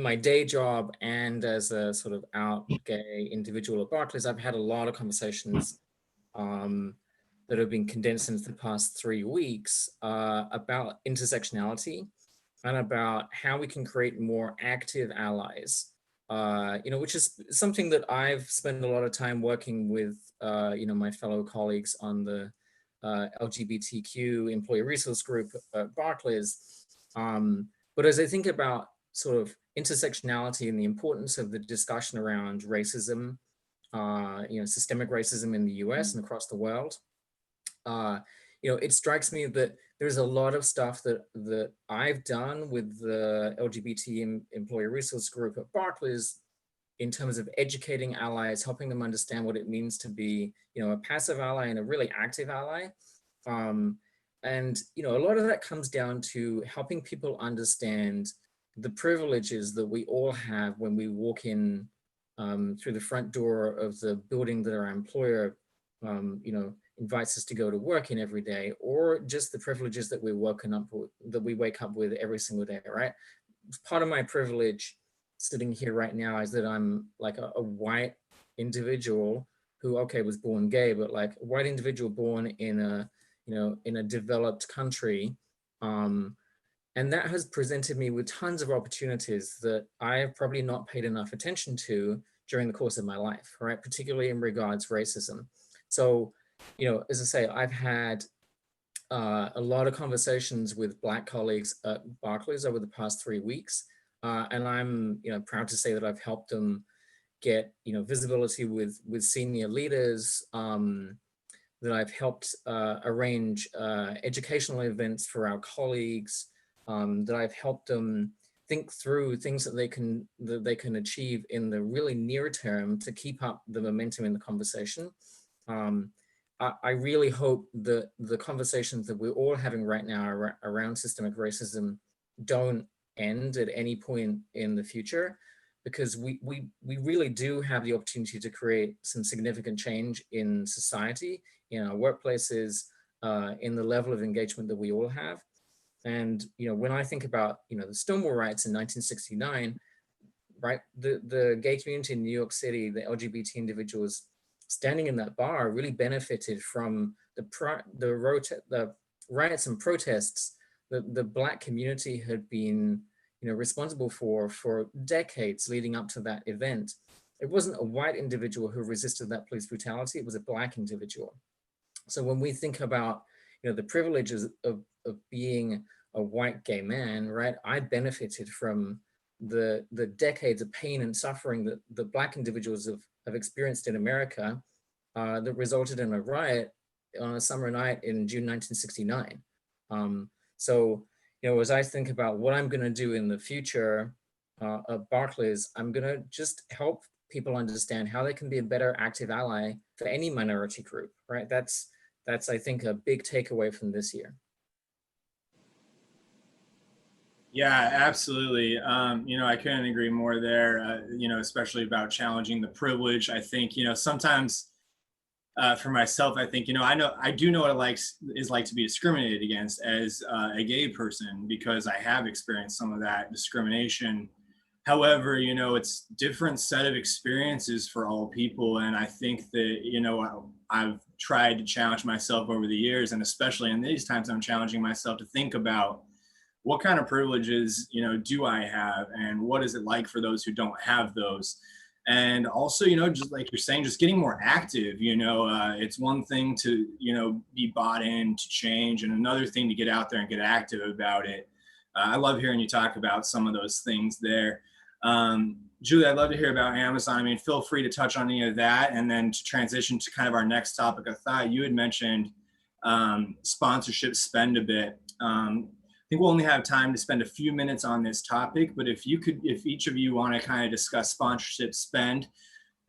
my day job and as a sort of out gay individual at Barclays, I've had a lot of conversations that have been condensed into the past 3 weeks about intersectionality and about how we can create more active allies. Which is something that I've spent a lot of time working with, my fellow colleagues on the LGBTQ employee resource group at Barclays. But as I think about sort of intersectionality and the importance of the discussion around racism, systemic racism in the US and across the world, it strikes me that there's a lot of stuff that I've done with the LGBT employee resource group at Barclays in terms of educating allies, helping them understand what it means to be, a passive ally and a really active ally. And a lot of that comes down to helping people understand the privileges that we all have when we walk in through the front door of the building that our employer, invites us to go to work in every day, or just the privileges that we wake up with every single day, right? Part of my privilege sitting here right now is that I'm like a white individual who, was born gay, but like a white individual born in a developed country. And that has presented me with tons of opportunities that I have probably not paid enough attention to during the course of my life, right? Particularly in regards to racism. So, as I say, I've had a lot of conversations with Black colleagues at Barclays over the past 3 weeks. And I'm proud to say that I've helped them get visibility with senior leaders, that I've helped arrange educational events for our colleagues, that I've helped them think through things that they can achieve in the really near term to keep up the momentum in the conversation. I really hope that the conversations that we're all having right now around systemic racism don't end at any point in the future, because we really do have the opportunity to create some significant change in society, in our workplaces, in the level of engagement that we all have. And, when I think about, the Stonewall riots in 1969, right, the gay community in New York City, the LGBT individuals standing in that bar really benefited from the riots and protests that the Black community had been, responsible for decades leading up to that event. It wasn't a white individual who resisted that police brutality, it was a Black individual. So when we think about, the privileges of being a white gay man, right, I benefited from the decades of pain and suffering that the Black individuals have experienced in America, that resulted in a riot on a summer night in June 1969. So, as I think about what I'm going to do in the future at Barclays, I'm going to just help people understand how they can be a better active ally for any minority group, right? That's I think, a big takeaway from this year. Yeah, absolutely. I couldn't agree more there, especially about challenging the privilege. I think, sometimes for myself, I think, I do know what it is like to be discriminated against as a gay person, because I have experienced some of that discrimination. However, it's different set of experiences for all people. And I think that, I've tried to challenge myself over the years, and especially in these times, I'm challenging myself to think about what kind of privileges, do I have, and what is it like for those who don't have those? And also, just like you're saying, just getting more active, it's one thing to, be bought in to change, and another thing to get out there and get active about it. I love hearing you talk about some of those things there. Julie, I'd love to hear about Amazon. I mean, feel free to touch on any of that. And then to transition to kind of our next topic, I thought you had mentioned sponsorship spend a bit. I think we'll only have time to spend a few minutes on this topic, but if each of you want to kind of discuss sponsorship spend,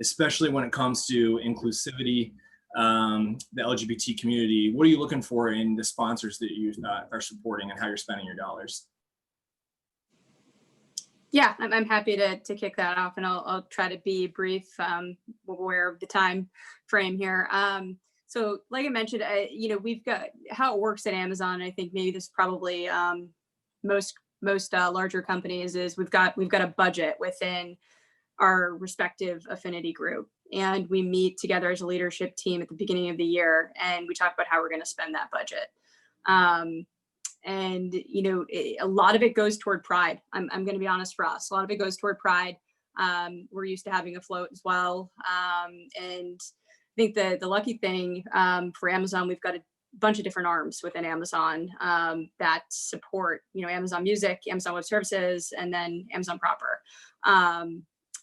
especially when it comes to inclusivity, the LGBT community, what are you looking for in the sponsors that you are supporting, and how you're spending your dollars? Yeah, I'm happy to kick that off, and I'll try to be brief, aware of the time frame here. So like I mentioned, we've got how it works at Amazon. I think maybe this is probably most larger companies is we've got a budget within our respective affinity group, and we meet together as a leadership team at the beginning of the year, and we talk about how we're going to spend that budget. And a lot of it goes toward pride. I'm going to be honest, for us, a lot of it goes toward pride. We're used to having a float as well, and I think the lucky thing for Amazon, we've got a bunch of different arms within Amazon that support, Amazon Music, Amazon Web Services, and then Amazon proper,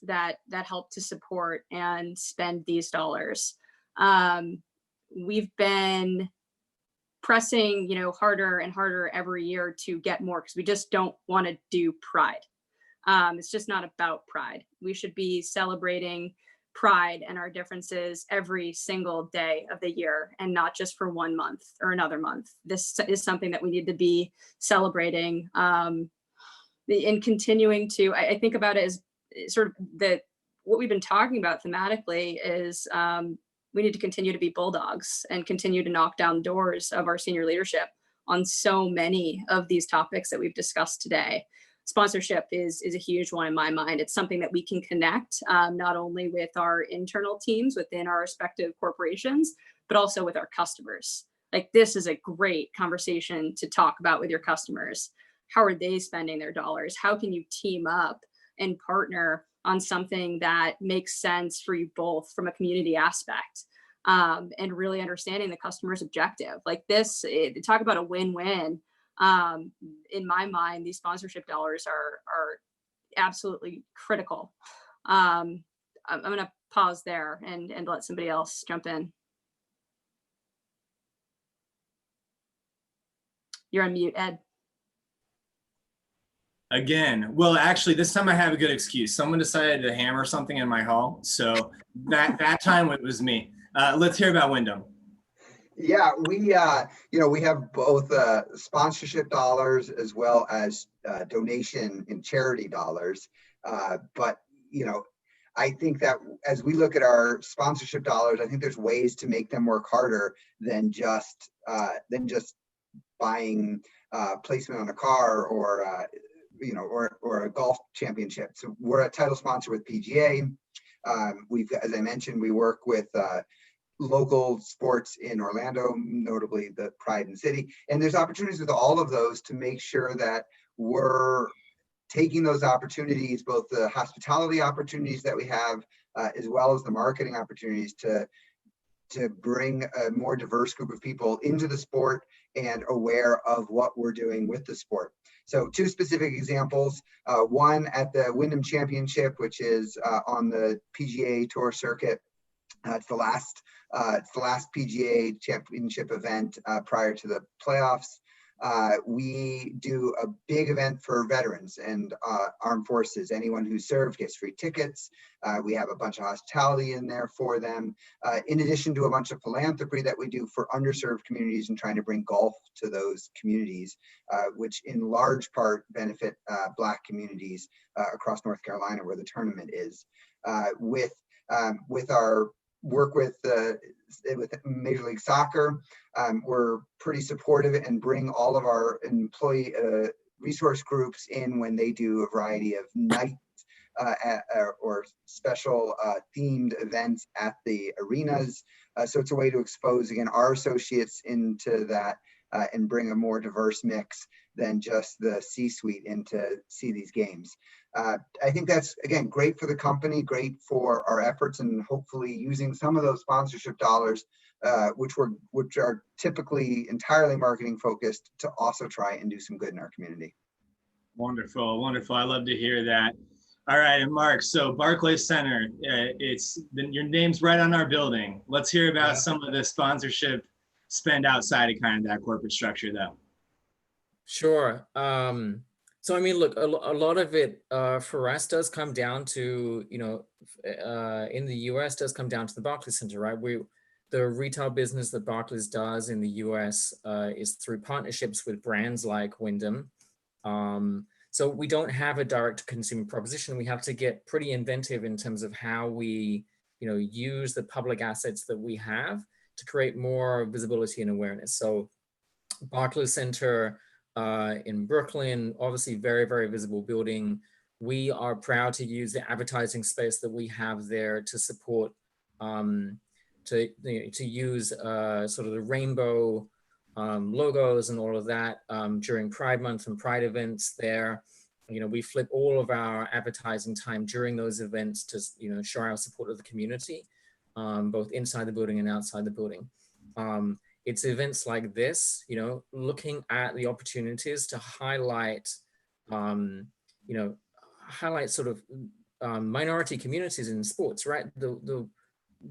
that help to support and spend these dollars. We've been pressing, harder and harder every year to get more, because we just don't want to do pride. It's just not about pride. We should be celebrating pride and our differences every single day of the year, and not just for 1 month or another month. This is something that we need to be celebrating, and continuing to, I think about it as sort of what we've been talking about thematically is we need to continue to be bulldogs and continue to knock down doors of our senior leadership on so many of these topics that we've discussed today. Sponsorship is a huge one in my mind. It's something that we can connect not only with our internal teams within our respective corporations, but also with our customers. Like, this is a great conversation to talk about with your customers. How are they spending their dollars? How can you team up and partner on something that makes sense for you both from a community aspect, and really understanding the customer's objective? Like this, talk about a win-win. In my mind, these sponsorship dollars are absolutely critical. I'm going to pause there and let somebody else jump in. You're on mute, Ed. Again, well, actually, this time I have a good excuse. Someone decided to hammer something in my hall, so that time it was me. Let's hear about Wyndham. Yeah, we we have both sponsorship dollars as well as donation and charity dollars. But I think that as we look at our sponsorship dollars, I think there's ways to make them work harder than just buying placement on a car or a golf championship. So we're a title sponsor with PGA. As I mentioned, we work with local sports in Orlando, notably the Pride in the City. And there's opportunities with all of those to make sure that we're taking those opportunities, both the hospitality opportunities that we have, as well as the marketing opportunities to bring a more diverse group of people into the sport and aware of what we're doing with the sport. So 2 specific examples, one at the Wyndham Championship, which is on the PGA Tour circuit. It's the last PGA Championship event prior to the playoffs. We do a big event for veterans and armed forces. Anyone who served gets free tickets. We have a bunch of hospitality in there for them, in addition to a bunch of philanthropy that we do for underserved communities and trying to bring golf to those communities, which in large part benefit Black communities across North Carolina, where the tournament is. With our work with Major League Soccer, we're pretty supportive and bring all of our employee resource groups in when they do a variety of nights or special themed events at the arenas. So it's a way to expose, again, our associates into that and bring a more diverse mix than just the C-suite in to see these games. I think that's, again, great for the company, great for our efforts, and hopefully using some of those sponsorship dollars, which are typically entirely marketing focused, to also try and do some good in our community. Wonderful, wonderful. I love to hear that. All right, and Mark, so Barclays Center, your name's right on our building. Let's hear about some of the sponsorship spend outside of kind of that corporate structure, though. Sure. So I mean, look, a lot of it for us does come down to, in the US does come down to the Barclays Center, right? The retail business that Barclays does in the US is through partnerships with brands like Wyndham. So we don't have a direct to consumer proposition. We have to get pretty inventive in terms of how we, use the public assets that we have to create more visibility and awareness. So Barclays Center in Brooklyn, obviously very, very visible building. We are proud to use the advertising space that we have there to support, to use sort of the rainbow logos and all of that during Pride Month and Pride events there. We flip all of our advertising time during those events to, show our support of the community, both inside the building and outside the building. It's events like this, looking at the opportunities to highlight, highlight sort of minority communities in sports, right? The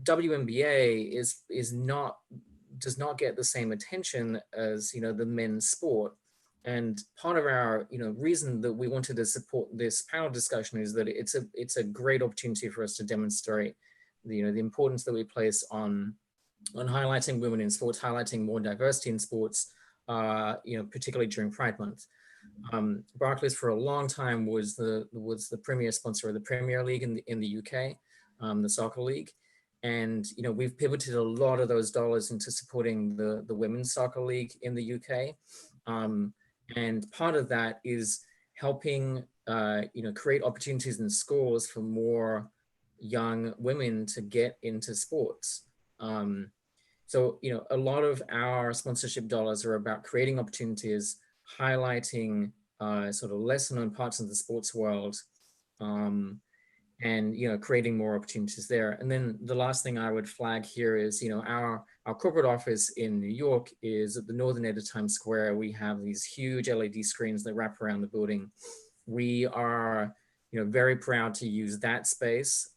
WNBA does not get the same attention as, the men's sport. And part of our, reason that we wanted to support this panel discussion is that it's a great opportunity for us to demonstrate, the importance that we place on highlighting women in sports, highlighting more diversity in sports, particularly during Pride Month. Barclays for a long time was the premier sponsor of the Premier League in the UK, the soccer league. And, we've pivoted a lot of those dollars into supporting the women's soccer league in the UK. And part of that is helping, create opportunities in schools for more young women to get into sports. So, a lot of our sponsorship dollars are about creating opportunities, highlighting sort of lesser known parts of the sports world, and, creating more opportunities there. And then the last thing I would flag here is, our corporate office in New York is at the northern end of Times Square. We have these huge LED screens that wrap around the building. We are, very proud to use that space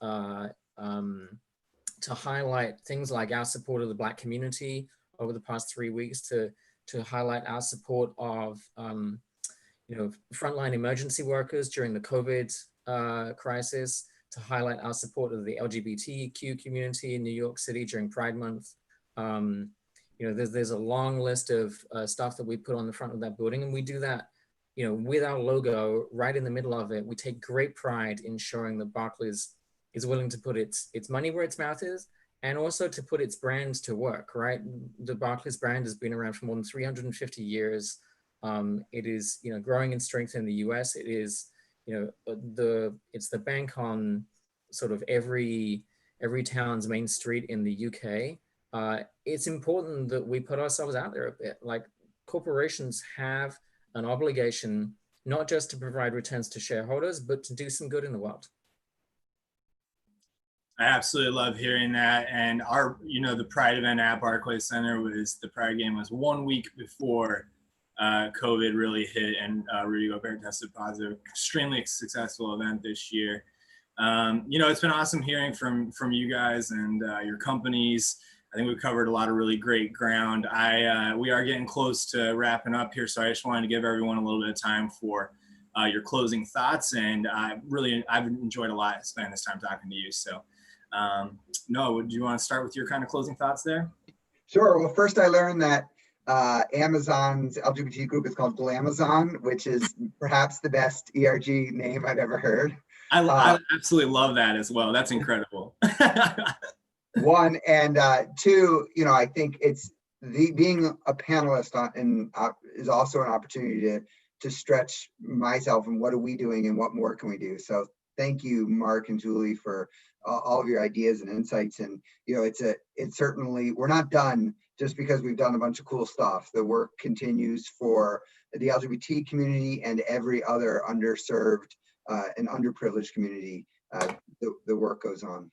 to highlight things like our support of the Black community over the past 3 weeks, to to highlight our support of frontline emergency workers during the COVID crisis, to highlight our support of the LGBTQ community in New York City during Pride Month. There's a long list of stuff that we put on the front of that building, and we do that, with our logo right in the middle of it. We take great pride in showing that Barclays is willing to put its money where its mouth is, and also to put its brand to work, right? The Barclays brand has been around for more than 350 years. It is, growing in strength in the US. It is, it's the bank on sort of every town's main street in the UK. It's important that we put ourselves out there a bit. Like, corporations have an obligation, not just to provide returns to shareholders, but to do some good in the world. I absolutely love hearing that. And the Pride event at Barclays Center the Pride game was 1 week before COVID really hit, and Rudy Gobert tested positive. Extremely successful event this year. It's been awesome hearing from you guys and your companies. I think we've covered a lot of really great ground. We are getting close to wrapping up here, so I just wanted to give everyone a little bit of time for your closing thoughts. And I've enjoyed a lot spending this time talking to you. So, Noah, do you want to start with your kind of closing thoughts there? Sure. Well, first I learned that Amazon's LGBT group is called Glamazon, which is perhaps the best ERG name I've ever heard. I absolutely love that as well. That's incredible. One, and two, I think it's being a panelist is also an opportunity to stretch myself and what are we doing and what more can we do. So thank you, Mark and Julie, for all of your ideas and insights. And it's certainly, we're not done just because we've done a bunch of cool stuff. The work continues for the LGBT community and every other underserved and underprivileged community. The work goes on.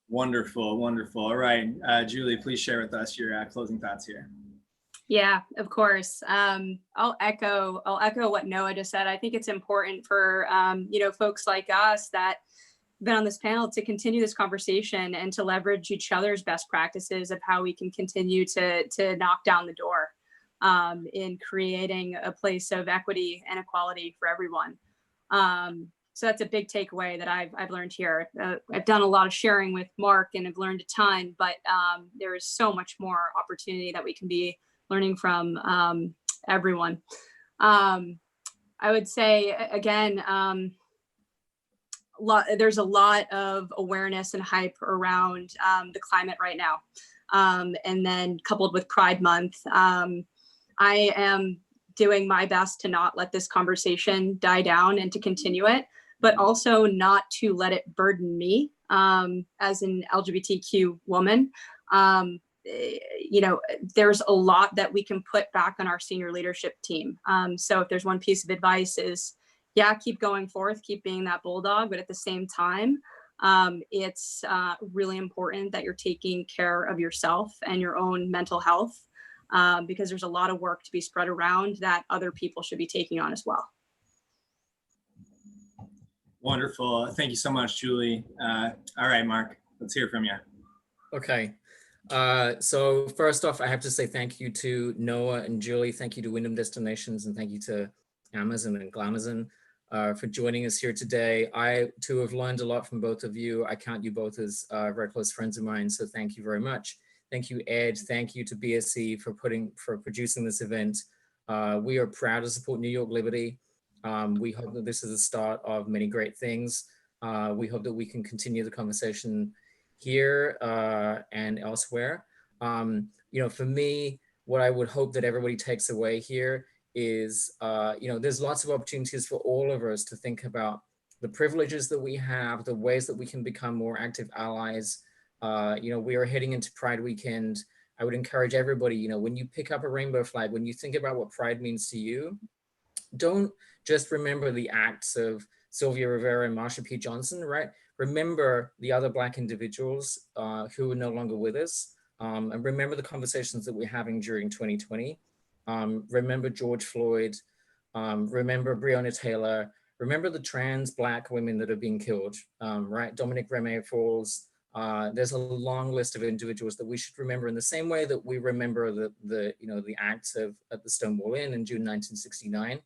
Wonderful, wonderful. All right, Julie, please share with us your closing thoughts here. Yeah, of course. I'll echo what Noah just said. I think it's important for folks like us that have been on this panel to continue this conversation and to leverage each other's best practices of how we can continue to knock down the door in creating a place of equity and equality for everyone. So that's a big takeaway that I've learned here. I've done a lot of sharing with Mark and I've learned a ton, but there is so much more opportunity that we can be learning from everyone. I would say, again, there's a lot of awareness and hype around the climate right now. And then coupled with Pride Month, I am doing my best to not let this conversation die down and to continue it, but also not to let it burden me as an LGBTQ woman. There's a lot that we can put back on our senior leadership team. So if there's one piece of advice is, keep going forth, keep being that bulldog, but at the same time, it's really important that you're taking care of yourself and your own mental health, because there's a lot of work to be spread around that other people should be taking on as well. Wonderful. Thank you so much, Julie. All right, Mark, let's hear from you. Okay. So first off, I have to say thank you to Noah and Julie. Thank you to Wyndham Destinations, and thank you to Amazon and Glamazon for joining us here today. I too have learned a lot from both of you. I count you both as very close friends of mine, so thank you very much. Thank you, Ed. Thank you to BSC for producing this event. We are proud to support New York Liberty. We hope that this is the start of many great things. We hope that we can continue the conversation here and elsewhere. For me, what I would hope that everybody takes away here is, there's lots of opportunities for all of us to think about the privileges that we have, the ways that we can become more active allies. We are heading into Pride weekend. I would encourage everybody, when you pick up a rainbow flag, when you think about what Pride means to you, don't just remember the acts of Sylvia Rivera and Marsha P. Johnson, right? Remember the other Black individuals who are no longer with us, and remember the conversations that we're having during 2020. Remember George Floyd, remember Breonna Taylor, remember the trans Black women that are being killed, right? Dominic Remey Falls, there's a long list of individuals that we should remember in the same way that we remember the acts at the Stonewall Inn in June 1969.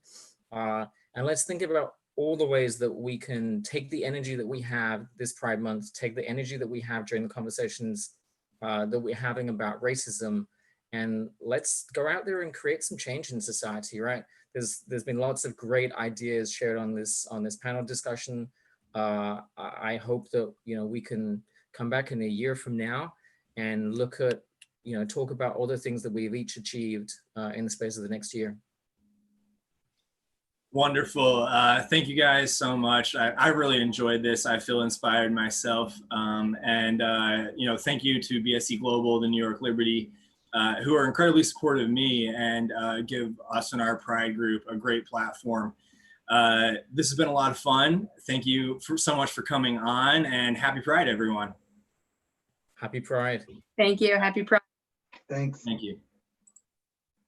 And let's think about all the ways that we can take the energy that we have this Pride Month, take the energy that we have during the conversations that we're having about racism, and let's go out there and create some change in society, right? There's been lots of great ideas shared on this panel discussion. I hope that we can come back in a year from now and look at talk about all the things that we've each achieved in the space of the next year. Wonderful. Thank you guys so much. I really enjoyed this. I feel inspired myself. And thank you to BSC Global, the New York Liberty, who are incredibly supportive of me and give us and our Pride group a great platform. This has been a lot of fun. Thank you so much for coming on, and happy Pride, everyone. Happy Pride. Thank you. Happy Pride. Thanks. Thank you.